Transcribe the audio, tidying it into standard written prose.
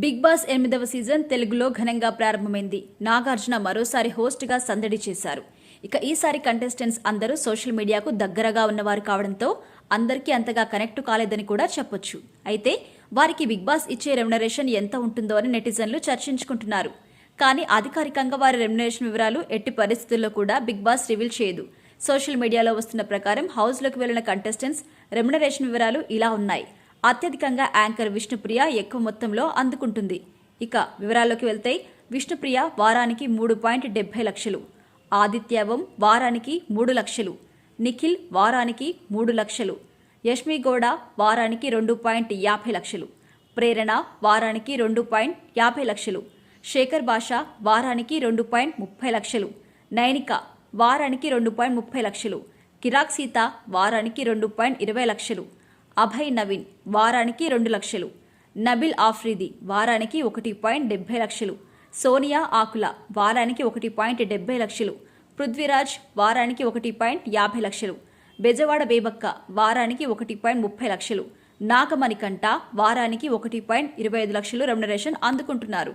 Big boss 8వ season తెలుగులో ఘనంగా ప్రారంభమైంది. నాగార్జున మరోసారి హోస్ట్గా సందడి చేశారు. ఇక ఈసారి కంటెస్టెంట్స్ అందరూ సోషల్ మీడియాకు దగ్గరగా ఉన్నవారు కావడంతో అందరికీ అంతగా కనెక్ట్ కాలేదని కూడా చెప్పొచ్చు. అయితే వారికి బిగ్ బాస్ ఇచ్చే రెమ్యునరేషన్ ఎంత ఉంటుందో అని నెటిజన్లు చర్చించుకుంటున్నారు. కానీ అధికారికంగా వారి రెమ్యునరేషన్ వివరాలు ఎట్టి పరిస్థితుల్లో కూడా బిగ్ బాస్ రివీల్ చేయదు. సోషల్ మీడియాలో వస్తున్న ప్రకారం హౌస్లోకి వెళ్లిన కంటెస్టెంట్స్ రెమ్యునరేషన్ వివరాలు ఇలా ఉన్నాయి. అత్యధికంగా యాంకర్ విష్ణుప్రియ ఎక్కువ మొత్తంలో అందుకుంటుంది. ఇక వివరాల్లోకి వెళ్తే విష్ణుప్రియ వారానికి 3.70 లక్షలు, ఆదిత్యవం వారానికి 3 లక్షలు, నిఖిల్ వారానికి 3 లక్షలు, యష్మి గౌడ వారానికి 2.50 లక్షలు, ప్రేరణ వారానికి 2.50 లక్షలు, శేఖర్ భాష వారానికి 2.30 లక్షలు, నైనిక వారానికి 2.30 లక్షలు, కిరాక్ సీత వారానికి 2.20 లక్షలు, అభయ్ నవీన్ వారానికి 2 లక్షలు, నబిల్ ఆఫ్రిది వారానికి 1.70 లక్షలు, సోనియా ఆకుల వారానికి 1.70 లక్షలు, పృథ్వీరాజ్ వారానికి 1.50 లక్షలు, బెజవాడ బేబక్క వారానికి 1.30 లక్షలు, నాగమణికంఠ వారానికి 1.25 లక్షలు రెమ్యునరేషన్ అందుకుంటున్నారు.